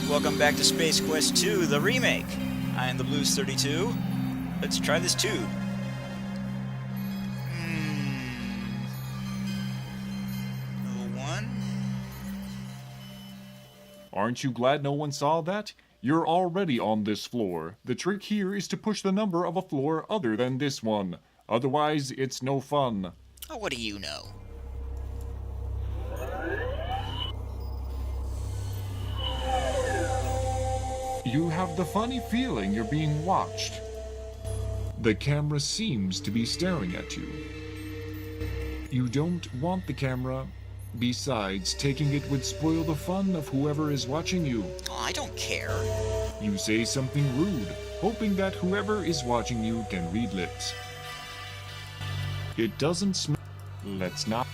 Welcome back to Space Quest 2, the remake. I am the Blues 32. Let's try this tube. Level 1. Aren't you glad no one saw that? You're already on this floor. The trick here is to push the number of a floor other than this one. Otherwise, it's no fun. Oh, what do you know? You have the funny feeling you're being watched. The camera seems to be staring at you. You don't want the camera. Besides, taking it would spoil the fun of whoever is watching you. Oh, I don't care. You say something rude, hoping that whoever is watching you can read lips. It doesn't smell. Let's not.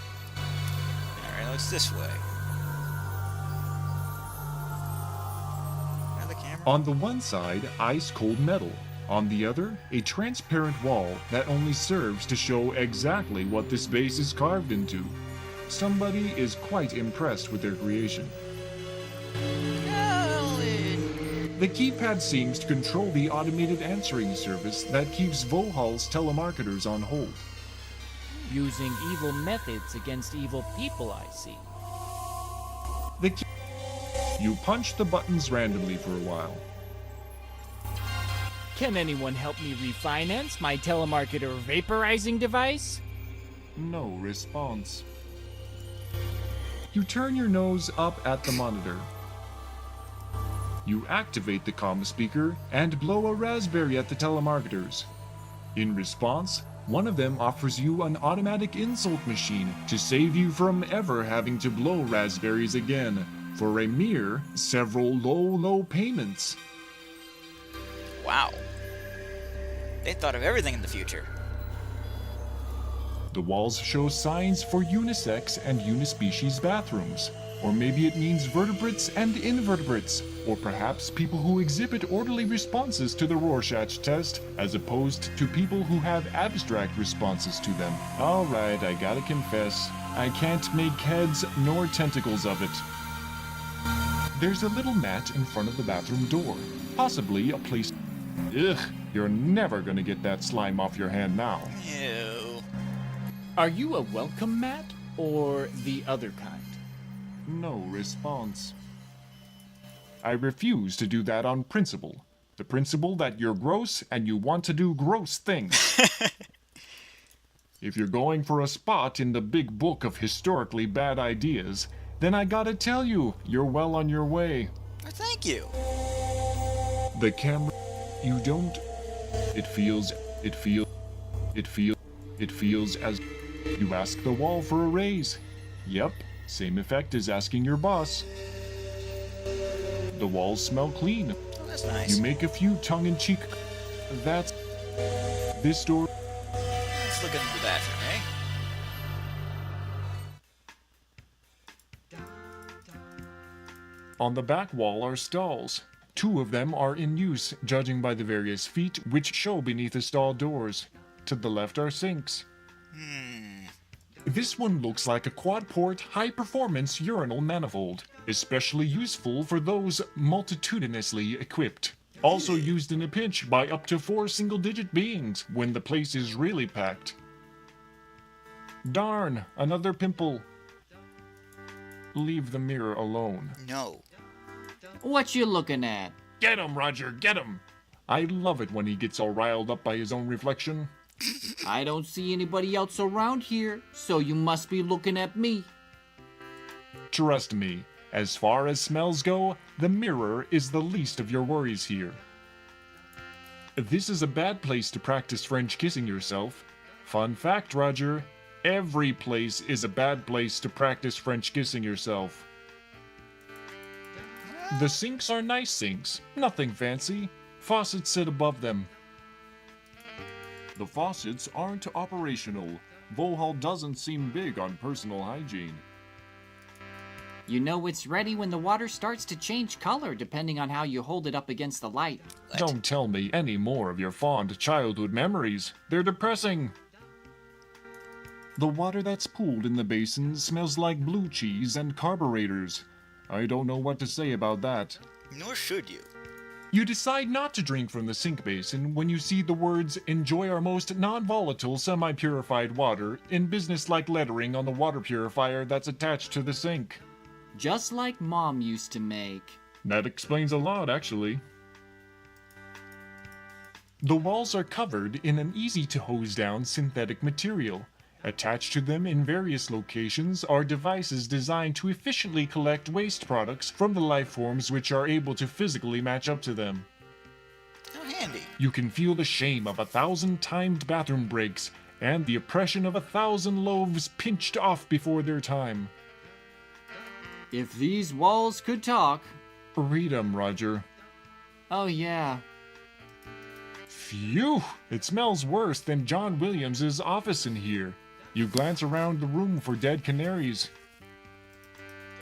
Alright, looks this way. Now the camera. On the one side, ice-cold metal. On the other, a transparent wall that only serves to show exactly what this base is carved into. Somebody is quite impressed with their creation. The keypad seems to control the automated answering service that keeps Vohal's telemarketers on hold. Using evil methods against evil people, I see. You punch the buttons randomly for a while. Can anyone help me refinance my telemarketer vaporizing device? No response. You turn your nose up at the monitor. You activate the comm speaker and blow a raspberry at the telemarketers. In response, one of them offers you an automatic insult machine to save you from ever having to blow raspberries again, for a mere several low payments. Wow. They thought of everything in the future. The walls show signs for unisex and unispecies bathrooms. Or maybe it means vertebrates and invertebrates. Or perhaps people who exhibit orderly responses to the Rorschach test, as opposed to people who have abstract responses to them. Alright, I gotta confess, I can't make heads nor tentacles of it. There's a little mat in front of the bathroom door. Possibly a place... Ugh, you're never gonna get that slime off your hand now. Ew. Are you a welcome mat or the other kind? No response. I refuse to do that on principle. The principle that you're gross and you want to do gross things. If you're going for a spot in the big book of historically bad ideas, then I gotta tell you, you're well on your way. Well, thank you. The camera... You don't... It feels as... You ask the wall for a raise. Yep, same effect as asking your boss. The walls smell clean. Oh, that's nice. You make a few tongue-in-cheek... That's... This door... Let's look into the bathroom, eh? On the back wall are stalls. 2 of them are in use, judging by the various feet which show beneath the stall doors. To the left are sinks. This one looks like a quad-port, high-performance urinal manifold, especially useful for those multitudinously equipped. Also used in a pinch by up to 4 single-digit beings when the place is really packed. Darn, another pimple. Leave the mirror alone. No. What you looking at? Get him, Roger, get him! I love it when he gets all riled up by his own reflection. I don't see anybody else around here, so you must be looking at me. Trust me, as far as smells go, the mirror is the least of your worries here. This is a bad place to practice French kissing yourself. Fun fact, Roger, every place is a bad place to practice French kissing yourself. The sinks are nice sinks, nothing fancy. Faucets sit above them. The faucets aren't operational. Vohal doesn't seem big on personal hygiene. You know it's ready when the water starts to change color depending on how you hold it up against the light. What? Don't tell me any more of your fond childhood memories. They're depressing. The water that's pooled in the basin smells like blue cheese and carburetors. I don't know what to say about that. Nor should you. You decide not to drink from the sink basin when you see the words, "Enjoy our most non-volatile semi-purified water" in business-like lettering on the water purifier that's attached to the sink. Just like Mom used to make. That explains a lot, actually. The walls are covered in an easy-to-hose-down synthetic material. Attached to them in various locations are devices designed to efficiently collect waste products from the life forms which are able to physically match up to them. How handy. You can feel the shame of 1,000 timed bathroom breaks and the oppression of 1,000 loaves pinched off before their time. If these walls could talk. Read 'em, Roger. Oh yeah. Phew! It smells worse than John Williams's office in here. You glance around the room for dead canaries.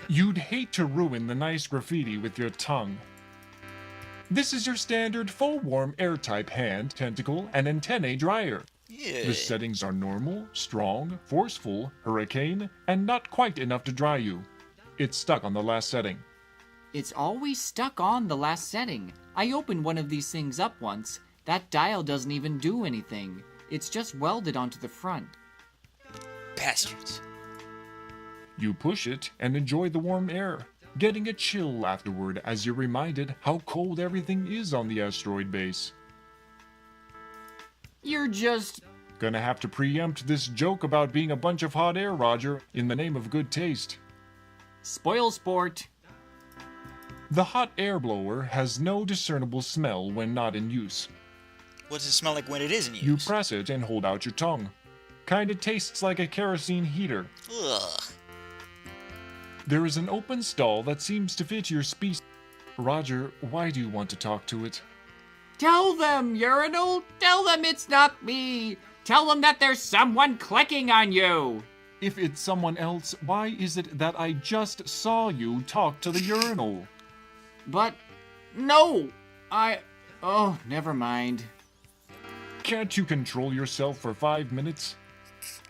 You'd hate to ruin the nice graffiti with your tongue. This is your standard full-warm air-type hand, tentacle, and antennae dryer. Yeah. The settings are normal, strong, forceful, hurricane, and not quite enough to dry you. It's stuck on the last setting. It's always stuck on the last setting. I opened one of these things up once. That dial doesn't even do anything. It's just welded onto the front. Bastards. You push it and enjoy the warm air, getting a chill afterward as you're reminded how cold everything is on the asteroid base. You're just... Gonna have to preempt this joke about being a bunch of hot air, Roger, in the name of good taste. spoil sport. The hot air blower has no discernible smell when not in use. What does it smell like when it is in use? You press it and hold out your tongue. Kinda tastes like a kerosene heater. Ugh. There is an open stall that seems to fit your species. Roger, why do you want to talk to it? Tell them, urinal. Tell them it's not me. Tell them that there's someone clicking on you. If it's someone else, why is it that I just saw you talk to the urinal? But, no. Oh, never mind. Can't you control yourself for 5 minutes?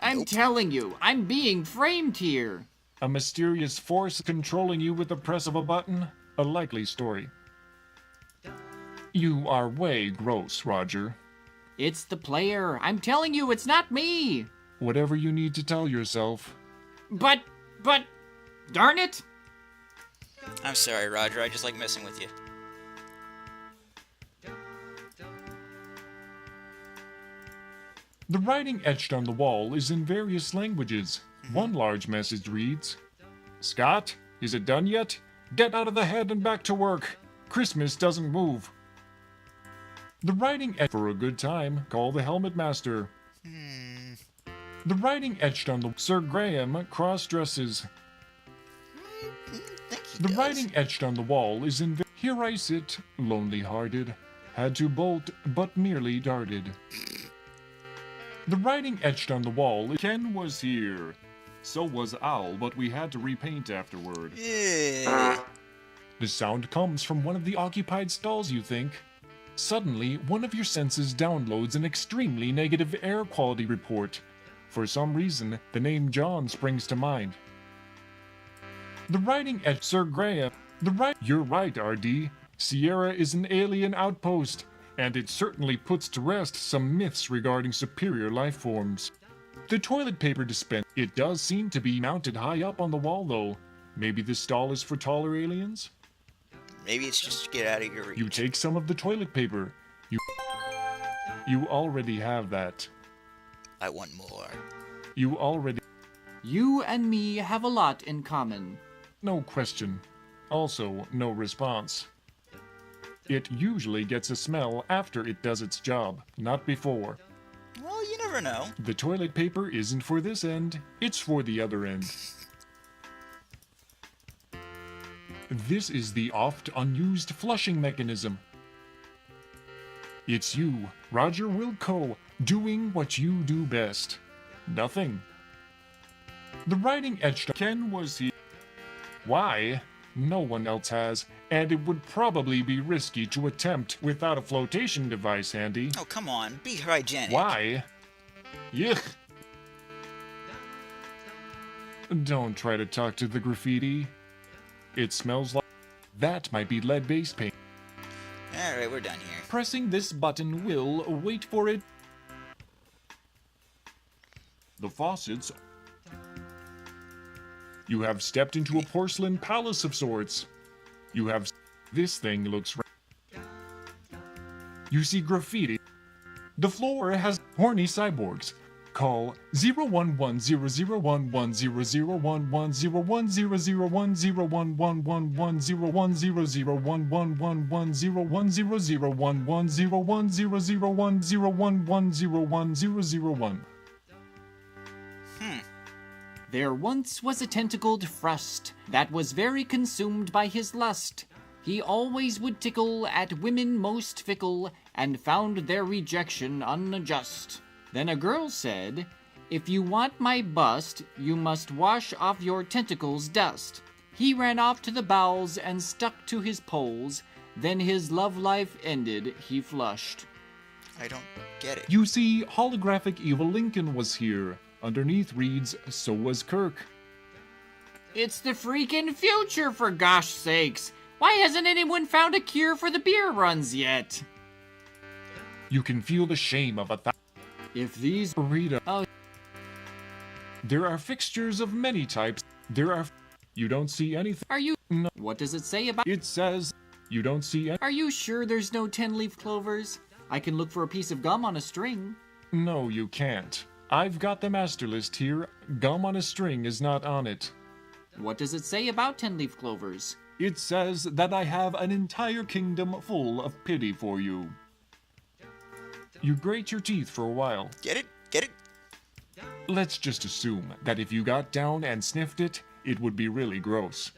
I'm telling you, I'm being framed here. A mysterious force controlling you with the press of a button? A likely story. You are way gross, Roger. It's the player. I'm telling you, it's not me. Whatever you need to tell yourself. But, darn it. I'm sorry, Roger. I just like messing with you. The writing etched on the wall is in various languages. One large message reads, "Scott, is it done yet? Get out of the head and back to work. Christmas doesn't move." The writing etched for a good time, call the helmet master. The writing etched on the Sir Graham cross-dresses. Think he The does. writing etched on the wall is in "Here I sit, lonely-hearted, had to bolt, but merely darted." The writing etched on the wall is "Ken was here. So was Al, but we had to repaint afterward." Yeah. The sound comes from one of the occupied stalls, you think. Suddenly, one of your senses downloads an extremely negative air quality report. For some reason, the name John springs to mind. The writing etched Sir Graham. You're right, RD. Sierra is an alien outpost, and it certainly puts to rest some myths regarding superior life forms. The toilet paper dispenser. It does seem to be mounted high up on the wall, though. Maybe this stall is for taller aliens? Maybe it's just to get out of your reach. You take some of the toilet paper. You already have that. I want more. You already... You and me have a lot in common. No question. Also, no response. It usually gets a smell after it does its job, not before. Well, you never know. The toilet paper isn't for this end, it's for the other end. This is the oft unused flushing mechanism. It's you, Roger Wilco, doing what you do best. Nothing. The writing etched Ken was here. Why? No one else has, and it would probably be risky to attempt without a flotation device handy. Oh, come on. Be hygienic. Why? Yuck. Don't try to talk to the graffiti. It smells like... That might be lead-based paint. Alright, we're done here. Pressing this button will, wait for it. The faucets. You have stepped into a porcelain palace of sorts. You have... This thing looks... You see graffiti. The floor has horny cyborgs. Call 011001101011011011011001101100101010101010101010101010101010101010101010101010101010101010101010101010101010101010101010101010101010101010101. There once was a tentacled frust that was very consumed by his lust. He always would tickle at women most fickle, and found their rejection unjust. Then a girl said, "If you want my bust, you must wash off your tentacles' dust." He ran off to the bowels and stuck to his poles. Then his love life ended, he flushed. I don't get it. You see, holographic Evil Lincoln was here. Underneath reads, "So was Kirk." It's the freaking future, for gosh sakes! Why hasn't anyone found a cure for the beer runs yet? You can feel the shame of If these... Rita. Oh. There are fixtures of many types. There are... You don't see anything. Are you... No. What does it say about... It says, you don't see any... Are you sure there's no 10-leaf clovers? I can look for a piece of gum on a string. No, you can't. I've got the master list here. Gum on a string is not on it. What does it say about 10-leaf clovers? It says that I have an entire kingdom full of pity for you. You grate your teeth for a while. Get it? Get it? Let's just assume that if you got down and sniffed it, it would be really gross.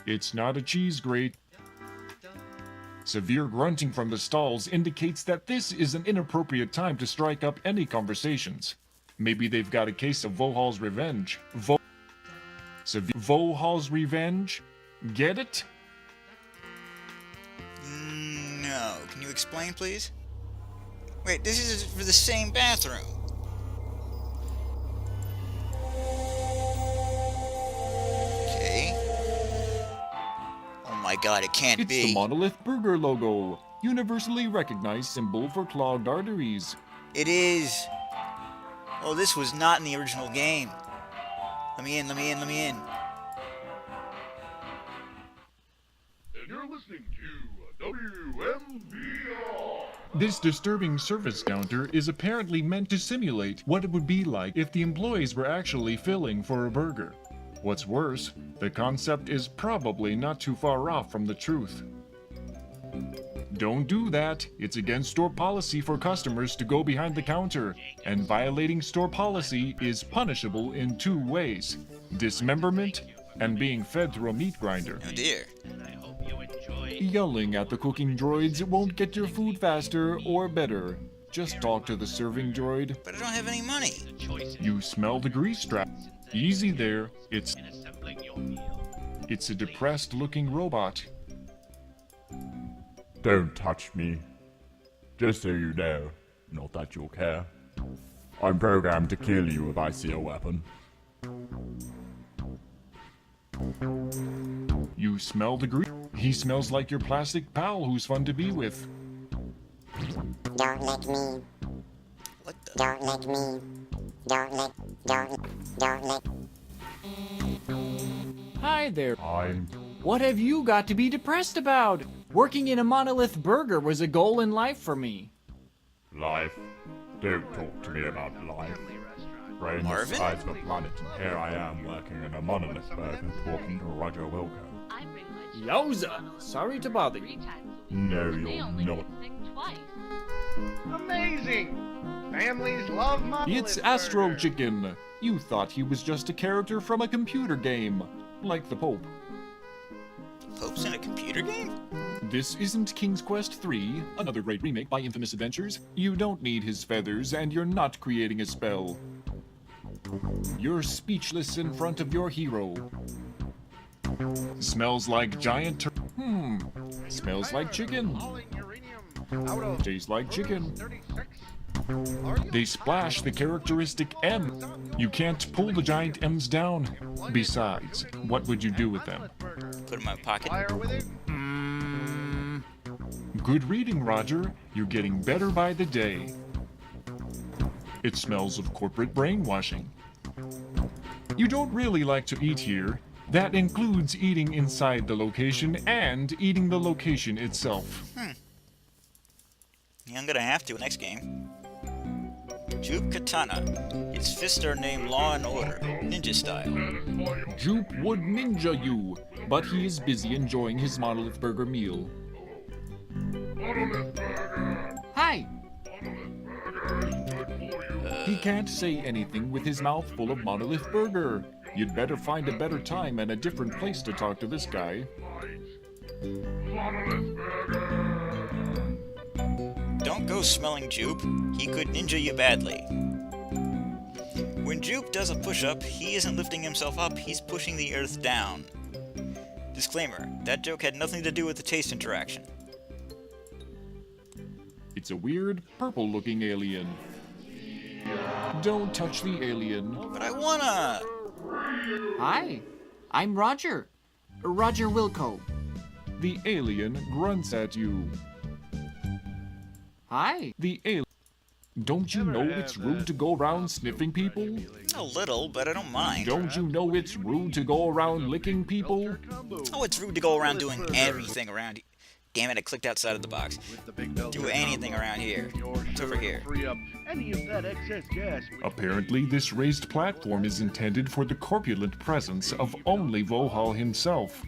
It's not a cheese grate. Severe grunting from the stalls indicates that this is an inappropriate time to strike up any conversations. Maybe they've got a case of Vohal's revenge. Vohal's revenge? Get it? No. Can you explain, please? Wait, this is for the same bathroom. Okay. Oh my god, it can't It's be. the Monolith Burger logo. Universally recognized symbol for clogged arteries. It is. Oh, this was not in the original game. Let me in, let me in, let me in. And you're listening to WMBR. This disturbing service counter is apparently meant to simulate what it would be like if the employees were actually filling for a burger. What's worse, the concept is probably not too far off from the truth. Don't do that. It's against store policy for customers to go behind the counter, and violating store policy is punishable in 2 ways: dismemberment and being fed through a meat grinder. Oh dear. Yelling at the cooking droids won't get your food faster or better. Just talk to the serving droid. But I don't have any money. You smell the grease trap. Easy there. It's a depressed looking robot. Don't touch me. Just so you know, not that you'll care. I'm programmed to kill you if I see a weapon. You smell the grease. He smells like your plastic pal who's fun to be with. Don't let me. What the? Don't let me. Don't let. Hi there. I'm... What have you got to be depressed about? Working in a Monolith Burger was a goal in life for me. Life. Don't talk to me about life. Brain the Marvin? size of a planet, and here I am working in a Monolith Burger talking to Roger Wilco. Yowza! Sorry to bother you. No, you're not. Amazing! Families love Monolith It's Astro Burger. Chicken. You thought he was just a character from a computer game, like the Pope. Pope's in a computer game? This isn't King's Quest III, another great remake by Infamous Adventures. You don't need his feathers, and you're not creating a spell. You're speechless in front of your hero. Smells like giant Smells like chicken. Hauling uranium out of Tastes like chicken. 36. They splash the characteristic M. You can't pull the giant M's down. Besides, what would you do with them? Put it in my pocket. Fire with it? Good reading, Roger. You're getting better by the day. It smells of corporate brainwashing. You don't really like to eat here. That includes eating inside the location and eating the location itself. Yeah, I'm gonna have to next game. Jupe Katana. Its fists are named Law and Order, ninja style. Jupe would ninja you, but he is busy enjoying his Monolith Burger meal. Hi! He can't say anything with his mouth full of Monolith Burger. You'd better find a better time and a different place to talk to this guy. Don't go smelling Jupe. He could ninja you badly. When Jupe does a push-up, he isn't lifting himself up, he's pushing the earth down. Disclaimer, that joke had nothing to do with the taste interaction. It's a weird, purple-looking alien. Don't touch the alien. But I wanna... Hi! I'm Roger. Roger Wilco. The alien grunts at you. Hi! The alien... Don't you know it's rude to go around sniffing people? A little, but I don't mind. Don't you know it's rude to go around licking people? Oh, it's rude to go around doing everything around here. Damn it, I clicked outside of the box. Do anything around here. It's over here. Free up any of that excess gas. Apparently, this raised platform is intended for the corpulent presence of only Vohal himself.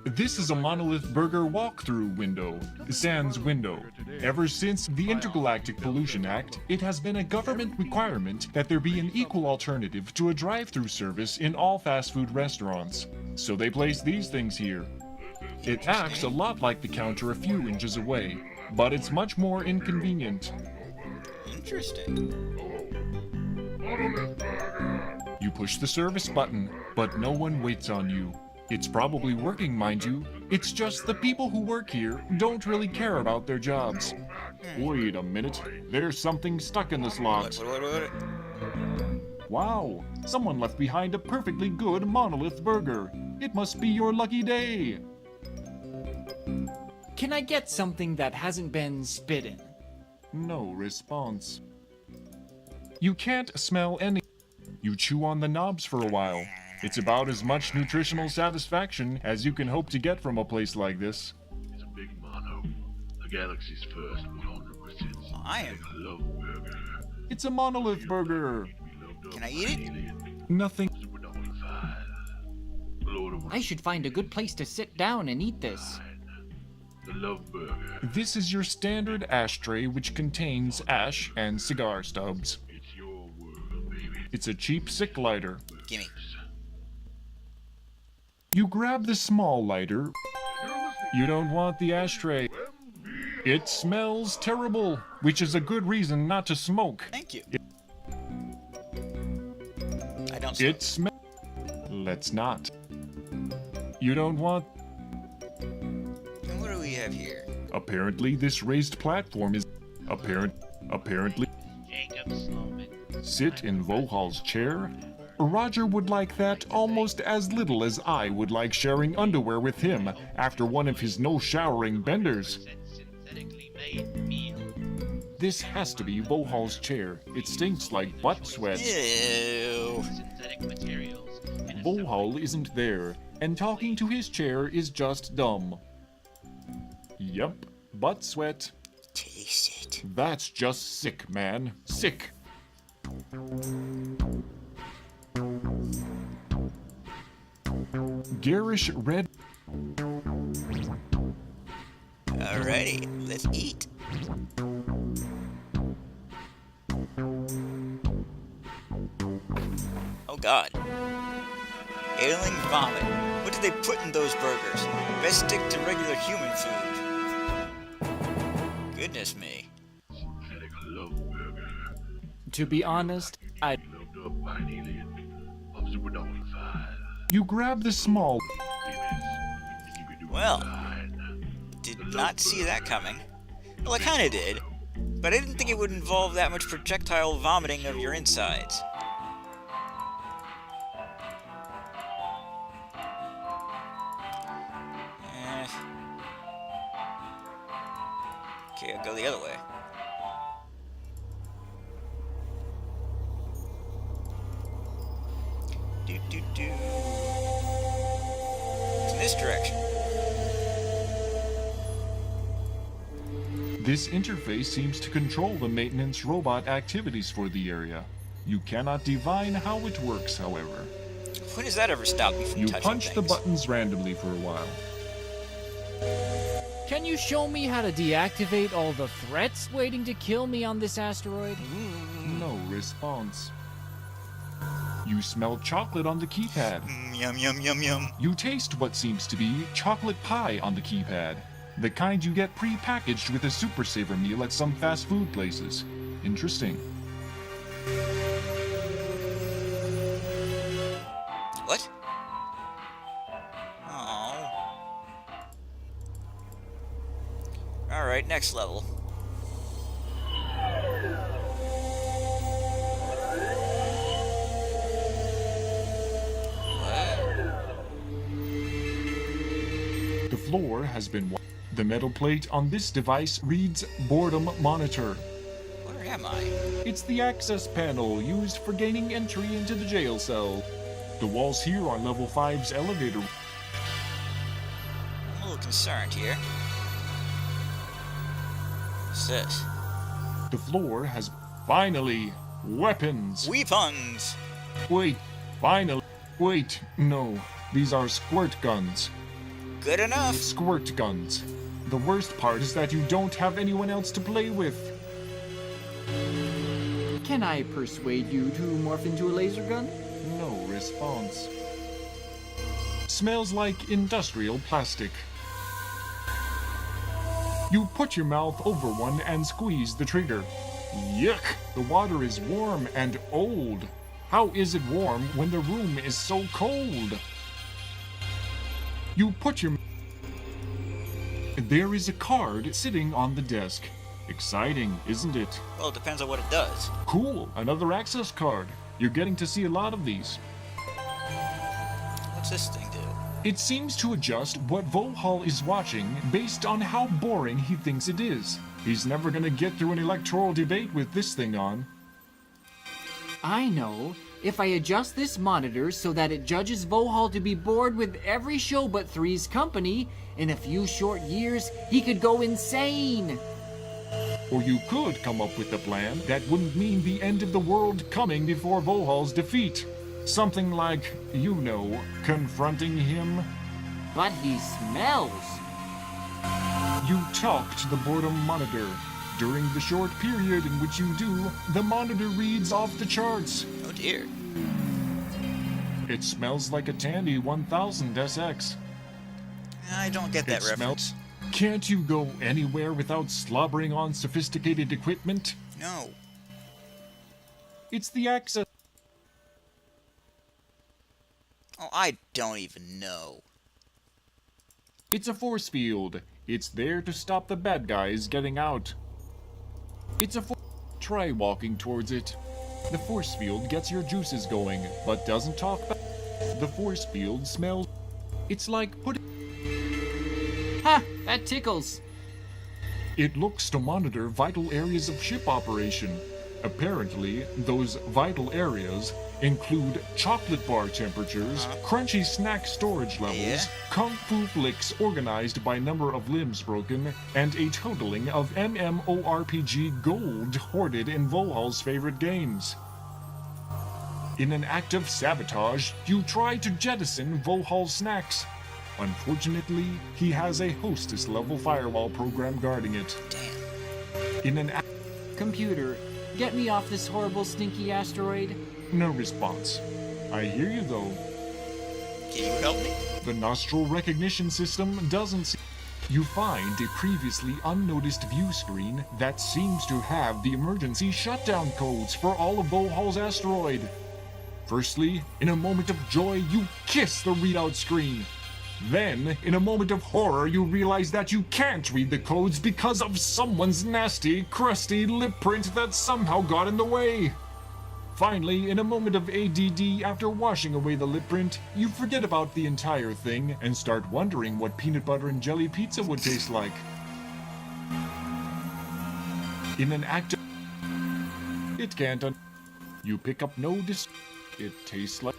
This is a Monolith Burger walkthrough window, sans window. Ever since the Intergalactic Pollution Act, it has been a government requirement that there be an equal alternative to a drive-through service in all fast food restaurants. So they place these things here. It acts a lot like the counter a few inches away, but it's much more inconvenient. Interesting. You push the service button, but no one waits on you. It's probably working, mind you. It's just the people who work here don't really care about their jobs. Wait a minute. There's something stuck in the slot. What? Wow, someone left behind a perfectly good Monolith Burger. It must be your lucky day. Can I get something that hasn't been spit in? No response. You can't smell any. You chew on the knobs for a while. It's about as much nutritional satisfaction as you can hope to get from a place like this. It's a big mono. The galaxy's first 100% Iron. love burger. It's a Monolith Burger. Can I eat it? Nothing. I should find a good place to sit down and eat this. The love burger. This is your standard ashtray, which contains ash and cigar stubs. It's your world, baby. It's a cheap sick lighter. Gimme. You grab the small lighter. You don't want the ashtray. It smells terrible, which is a good reason not to smoke. Thank you. I don't smoke. It smells. Let's not. You don't want. And what do we have here? Apparently, this raised platform is. Apparently. Sit in Vohal's chair. Roger would like that almost as little as I would like sharing underwear with him after one of his no-showering benders. This has to be Vohal's chair. It stinks like butt sweat. Ew. Vohal isn't there, and talking to his chair is just dumb. Yup, butt sweat. Taste it. That's just sick, man. Sick. Garish red. Alrighty, let's eat. Oh god. Ailing vomit. What did they put in those burgers? Best stick to regular human food. Goodness me. Synthetic love burger. To be honest, I Loved up by an alien. Of supernova 5. You grab the small. Well, did not see that coming. Well, I kinda did. But I didn't think it would involve that much projectile vomiting of your insides. Okay, I'll go the other way. Do. It's in this direction. This interface seems to control the maintenance robot activities for the area. You cannot divine how it works, however. When does that ever stop me from You touching punch the things? buttons randomly for a while. Can you show me how to deactivate all the threats waiting to kill me on this asteroid? No response. You smell chocolate on the keypad. Yum, yum, yum, yum. You taste what seems to be chocolate pie on the keypad. The kind you get pre-packaged with a Super Saver meal at some fast food places. Interesting. What? Oh. Alright, next level. The floor has been The metal plate on this device reads Boredom Monitor. Where am I? It's the access panel used for gaining entry into the jail cell. The walls here are level 5's elevator. I'm a little concerned here. What's this? The floor has finally weapons. Weapons! Wait, finally. Wait, no. These are squirt guns. Good enough. Squirt guns. The worst part is that you don't have anyone else to play with. Can I persuade you to morph into a laser gun? No response. Smells like industrial plastic. You put your mouth over one and squeeze the trigger. Yuck! The water is warm and old. How is it warm when the room is so cold? You put your... There is a card sitting on the desk. Exciting, isn't it? Well, it depends on what it does. Cool, another access card. You're getting to see a lot of these. What's this thing do? It seems to adjust what Volhall is watching based on how boring he thinks it is. He's never gonna get through an electoral debate with this thing on. I know. If I adjust this monitor so that it judges Vohall to be bored with every show but Three's Company, in a few short years, he could go insane. Or you could come up with a plan that wouldn't mean the end of the world coming before Volhall's defeat. Something like, you know, confronting him. But he smells. You talk to the boredom monitor. During the short period in which you do, the monitor reads off the charts. Oh dear. It smells like a Tandy 1000 SX. I don't get that It reference. smells. Can't you go anywhere without slobbering on sophisticated equipment? No. It's the access. Oh, I don't even know. It's a force field. It's there to stop the bad guys getting out. It's a Try walking towards it. The force field gets your juices going, but doesn't talk back. The force field smells. It's like putting. Ha! That tickles. It looks to monitor vital areas of ship operation. Apparently, those vital areas include chocolate bar temperatures, crunchy snack storage levels, Yeah. kung fu flicks organized by number of limbs broken, and a totaling of MMORPG gold hoarded in Volhall's favorite games. In an act of sabotage, you try to jettison Volhall's snacks. Unfortunately, he has a hostess-level firewall program guarding it. Damn. In an Computer, get me off this horrible stinky asteroid. No response. I hear you though. Can you help me? The nostril recognition system doesn't see. You find a previously unnoticed view screen that seems to have the emergency shutdown codes for all of Volhall's asteroid. Firstly, in a moment of joy, you kiss the readout screen. Then, in a moment of horror, you realize that you can't read the codes because of someone's nasty, crusty lip print that somehow got in the way. Finally, in a moment of ADD, after washing away the lip print, you forget about the entire thing and start wondering what peanut butter and jelly pizza would taste like. In an act of... It can't You pick up no It tastes like...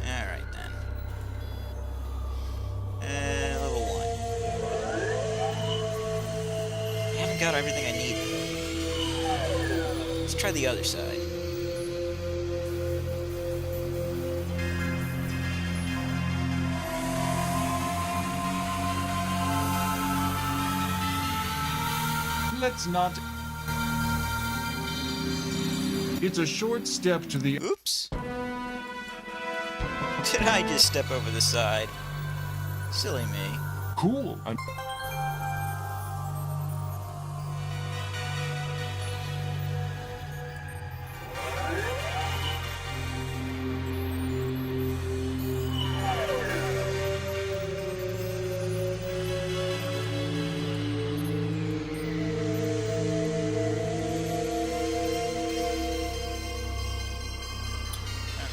Alright then. Level 1. I haven't got everything I need. Let's try the other side. Let's not... It's a short step to the... Oops. Did I just step over the side? Silly me. Cool.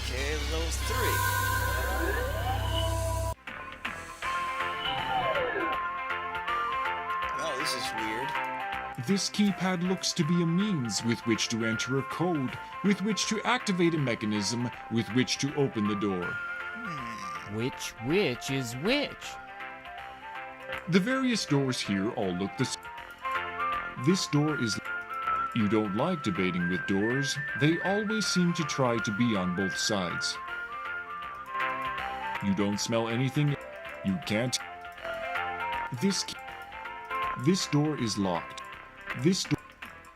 Okay, level 3. Oh, this is weird. This keypad looks to be a means with which to enter a code, with which to activate a mechanism, with which to open the door. Which is which? The various doors here all look the same. This door is... You don't like debating with doors. They always seem to try to be on both sides. You don't smell anything. You can't... This door is locked. This door...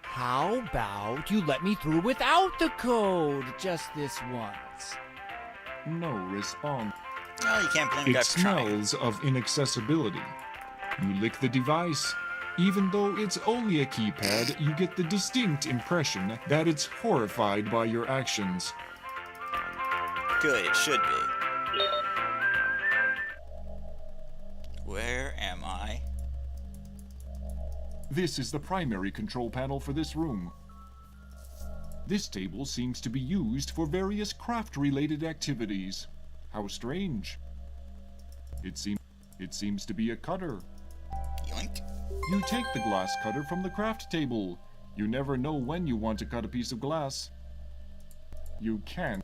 How about you let me through without the code just this once? No response. Well, you can't blame a guy It for trying. smells of inaccessibility. You lick the device. Even though it's only a keypad, you get the distinct impression that it's horrified by your actions. Good, it should be. Where am I? This is the primary control panel for this room. This table seems to be used for various craft-related activities. How strange. It seems to be a cutter. Yoink. You take the glass cutter from the craft table. You never know when you want to cut a piece of glass. You can.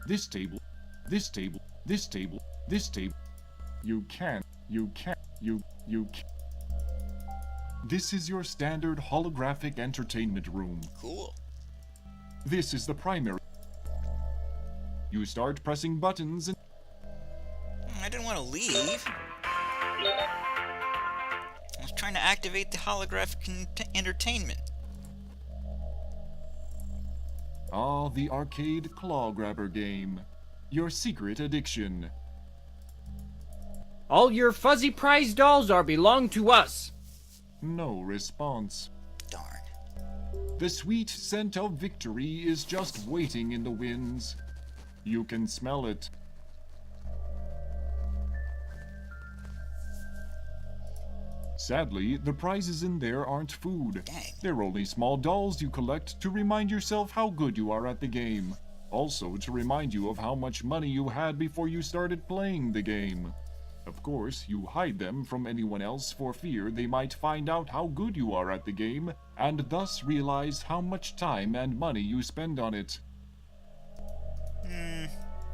This table. You can. This is your standard holographic entertainment room. Cool. This is the primary. You start pressing buttons and... I didn't want to leave. I was trying to activate the holographic entertainment. Ah, the arcade claw grabber game. Your secret addiction. All your fuzzy prize dolls belong to us. No response. Darn. The sweet scent of victory is just waiting in the winds. You can smell it. Sadly, the prizes in there aren't food. Dang. They're only small dolls you collect to remind yourself how good you are at the game. Also to remind you of how much money you had before you started playing the game. Of course, you hide them from anyone else for fear they might find out how good you are at the game, and thus realize how much time and money you spend on it.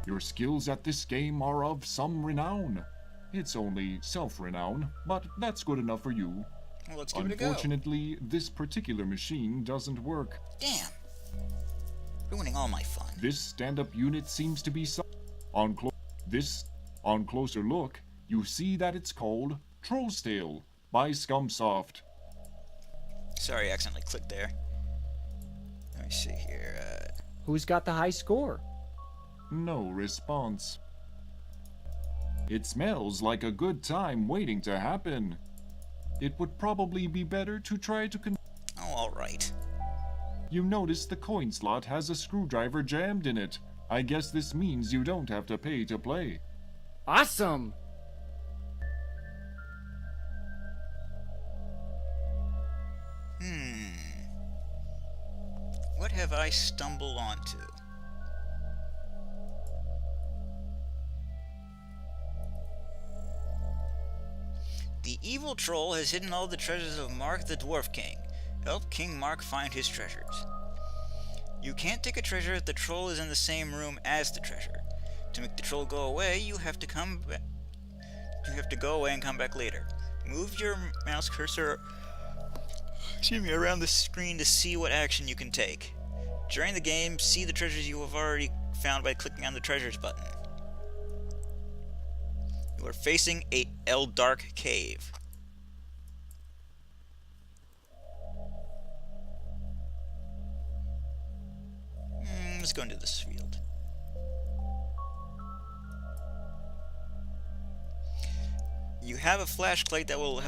Your skills at this game are of some renown. It's only self-renown, but that's good enough for you. Well, let's give it a go. Unfortunately, this particular machine doesn't work. Damn. Ruining all my fun. This stand-up unit seems to be on closer look, you see that it's called Troll's Tale by Scumsoft. Sorry, I accidentally clicked there. Let me see here. Who's got the high score? No response. It smells like a good time waiting to happen. It would probably be better to try to Oh, alright. You notice the coin slot has a screwdriver jammed in it. I guess this means you don't have to pay to play. Awesome! What have I stumbled onto? The evil troll has hidden all the treasures of Mark the Dwarf King. Help King Mark find his treasures. You can't take a treasure if the troll is in the same room as the treasure. To make the troll go away, you have to go away and come back later. Move your mouse cursor around the screen to see what action you can take. During the game, see the treasures you have already found by clicking on the treasures button. You are facing a dark cave. Let's go into this field. You have a flashlight that will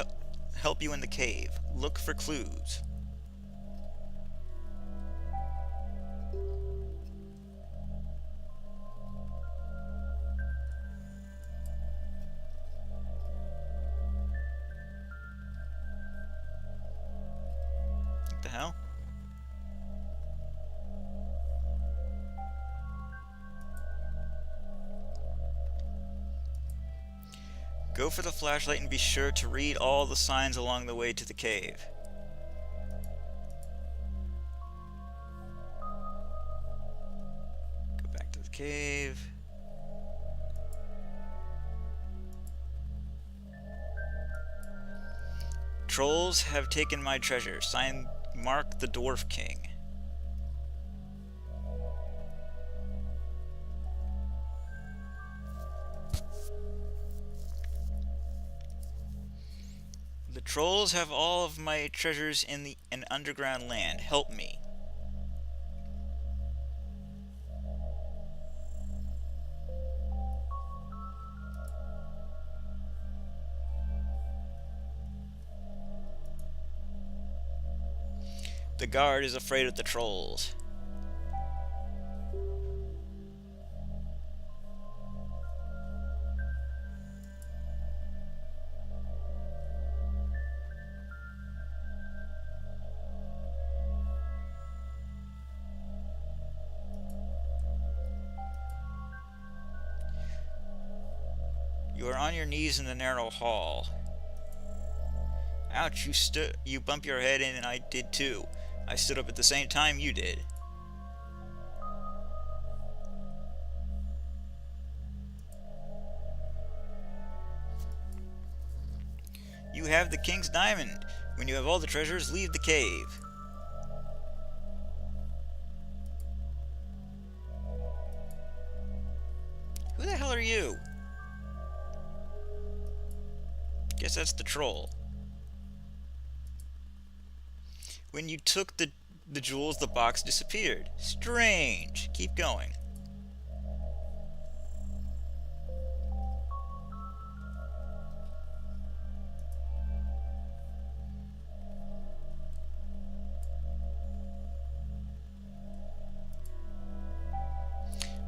help you in the cave. Look for clues. What the hell? Go for the flashlight and be sure to read all the signs along the way to the cave. Go back to the cave. Trolls have taken my treasure. Signed, Mark the Dwarf King. The trolls have all of my treasures in an underground land. Help me. The guard is afraid of the trolls. You are on your knees in the narrow hall. Ouch, you bump your head in and I did too. I stood up at the same time you did. You have the king's diamond. When you have all the treasures, leave the cave. Who the hell are you? Guess that's the troll. When you took the jewels, the box disappeared. Strange. Keep going.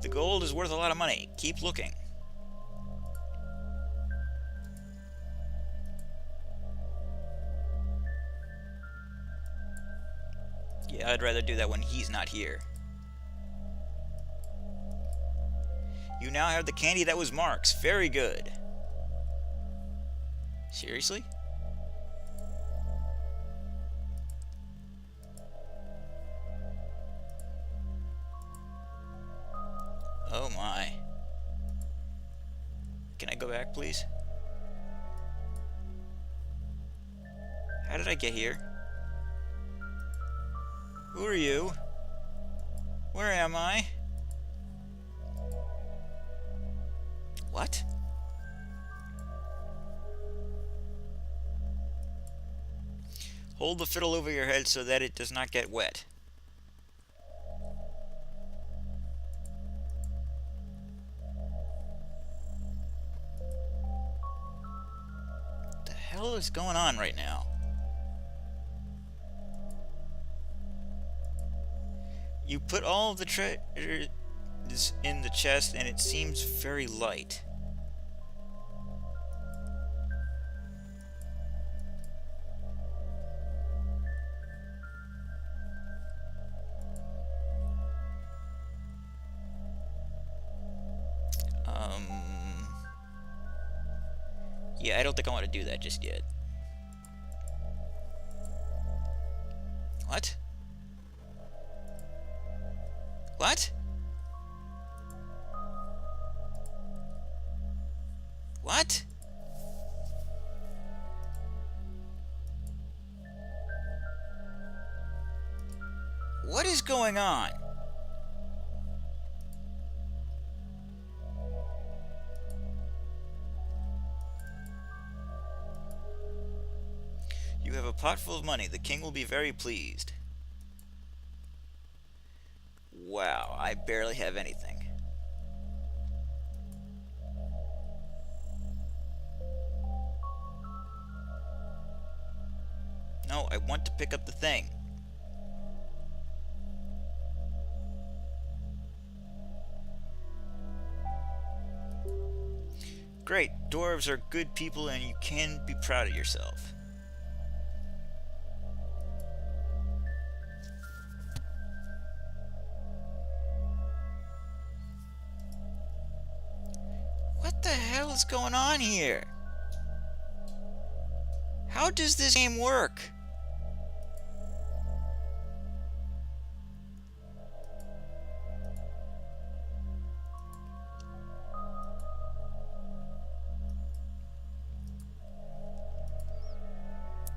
The gold is worth a lot of money. Keep looking. Yeah, I'd rather do that when he's not here. You now have the candy that was Mark's. Very good. Seriously? Oh my. Can I go back, please? How did I get here? Who are you? Where am I? What? Hold the fiddle over your head so that it does not get wet. What the hell is going on right now? You put all of the treasure is in the chest, and it seems very light. Yeah, I don't think I want to do that just yet. What? What? What? What is going on? You have a pot full of money. The king will be very pleased. Wow, I barely have anything. No, I want to pick up the thing. Great, dwarves are good people and you can be proud of yourself. What the hell is going on here? How does this game work?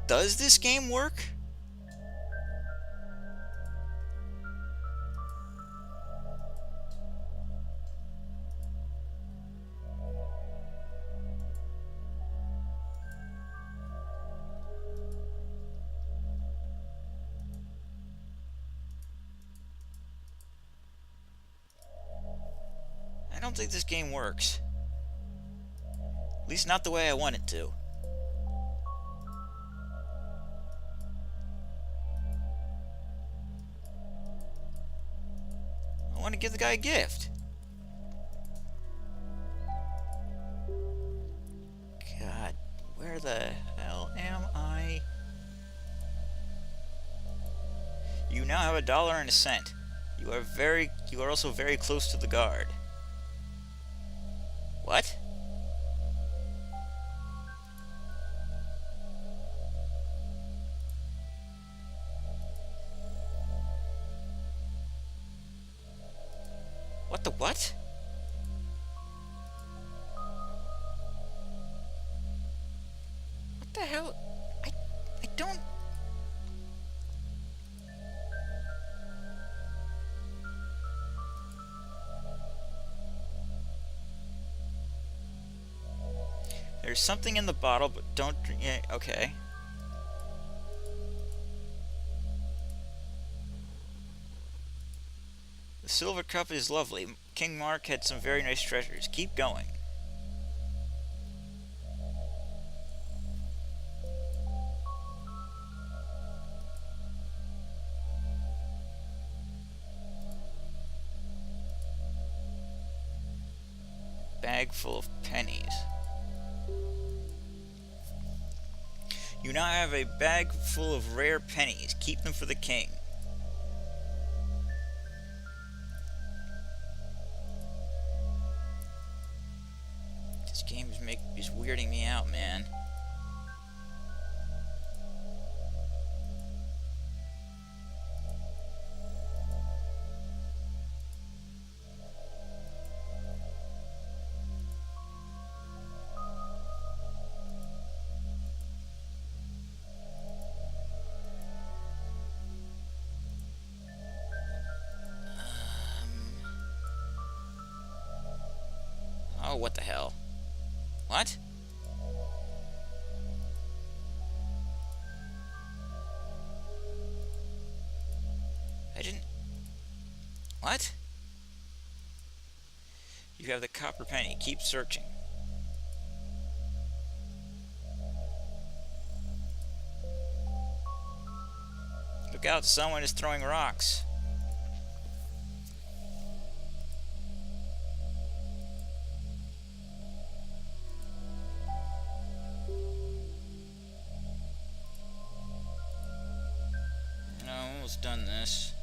Does this game work? I don't think this game works. At least not the way I want it to. I want to give the guy a gift. God, where the hell am I? You now have $1.01. You are also very close to the guard. What? What the what? What the hell? I don't... There's something in the bottle, but don't drink... Yeah, okay. The silver cup is lovely. King Mark had some very nice treasures. Keep going. Bag full of pennies. You now have a bag full of rare pennies. Keep them for the king. This game is weirding me out, man. Oh, what the hell? What? I didn't... What? You have the copper penny. Keep searching. Look out, someone is throwing rocks. almost done this.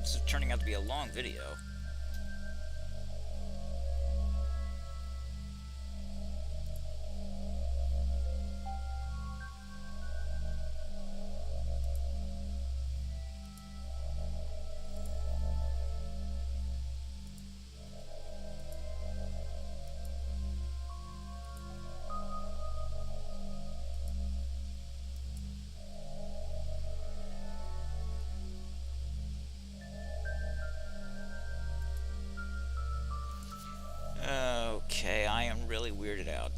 This is turning out to be a long video. Okay, I am really weirded out.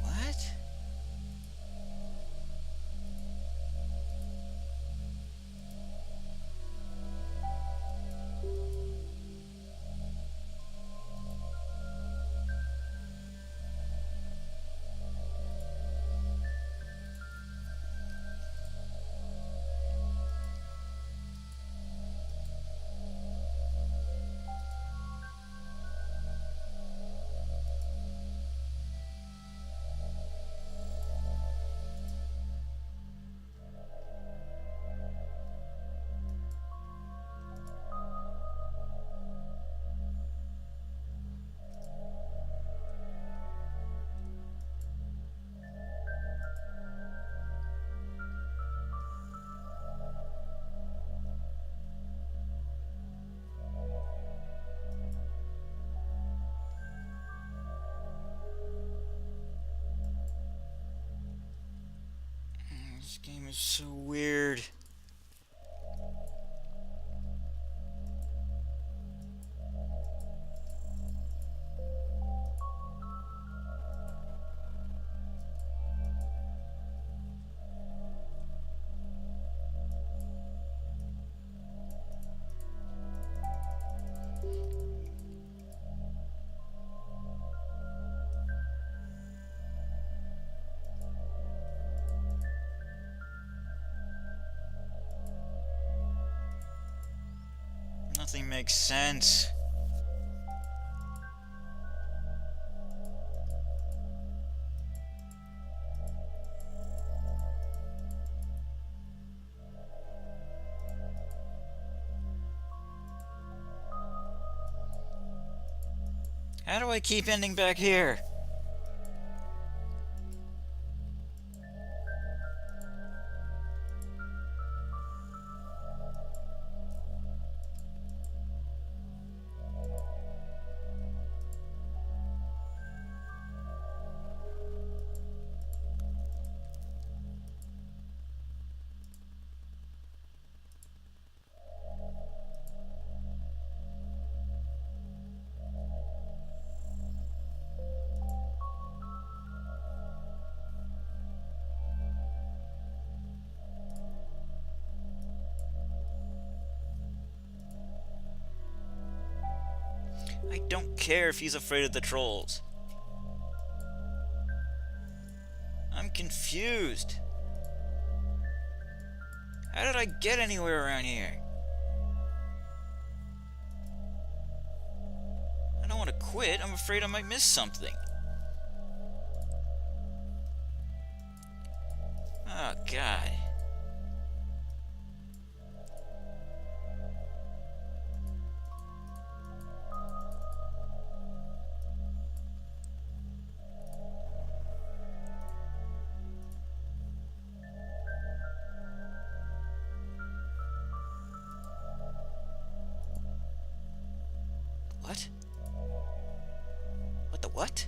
What? This game is so weird. Nothing makes sense. How do I keep ending back here? I don't care if he's afraid of the trolls. I'm confused. How did I get anywhere around here? I don't want to quit. I'm afraid I might miss something. Oh, God. What? What the what?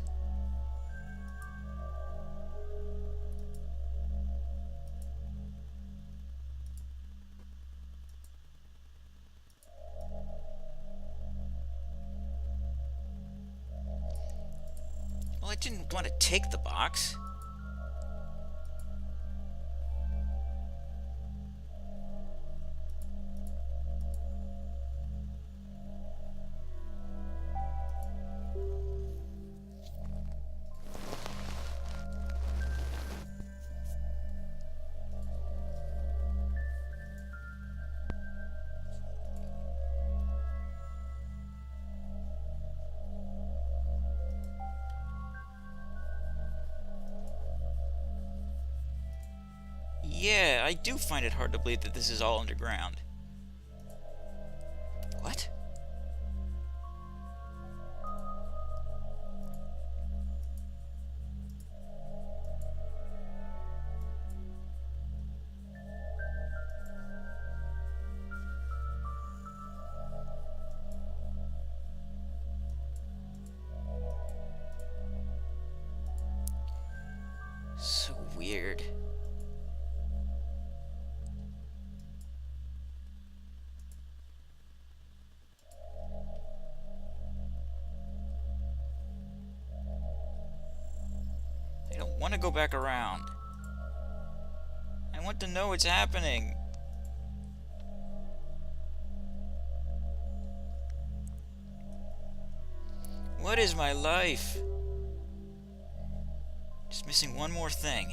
Well, I didn't want to take the box. Yeah, I do find it hard to believe that this is all underground. What? So weird. I don't want to go back around. I want to know what's happening. What is my life? Just missing one more thing.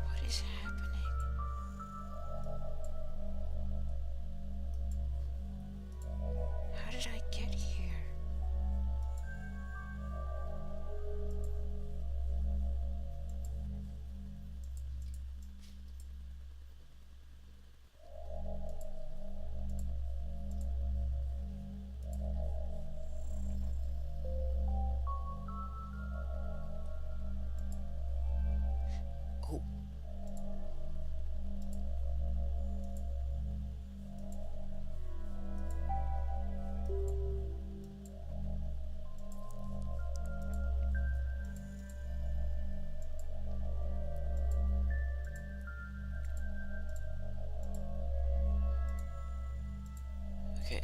What is happening? How did I get here? Oh.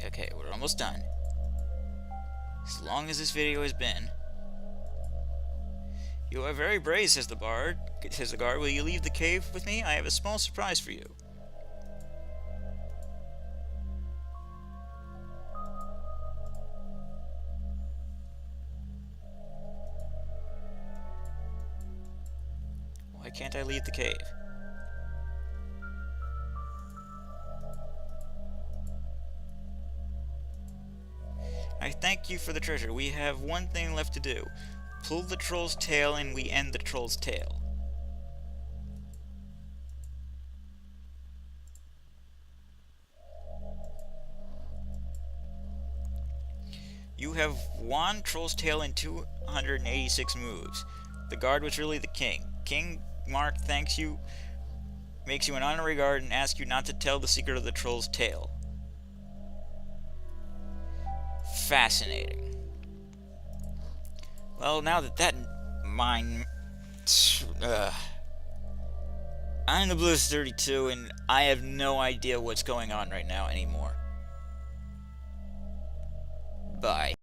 Okay, we're almost done. As long as this video has been. You are very brave, says the bard. Says the guard, will you leave the cave with me? I have a small surprise for you. Why can't I leave the cave? I thank you for the treasure. We have one thing left to do. Pull the troll's tail and we end the troll's tale. You have won troll's tail in 286 moves. The guard was really the king. King Mark thanks you, makes you an honorary guard, and asks you not to tell the secret of the troll's tail. Fascinating. Well, now that mine... I'm the Blues 32, and I have no idea what's going on right now anymore. Bye.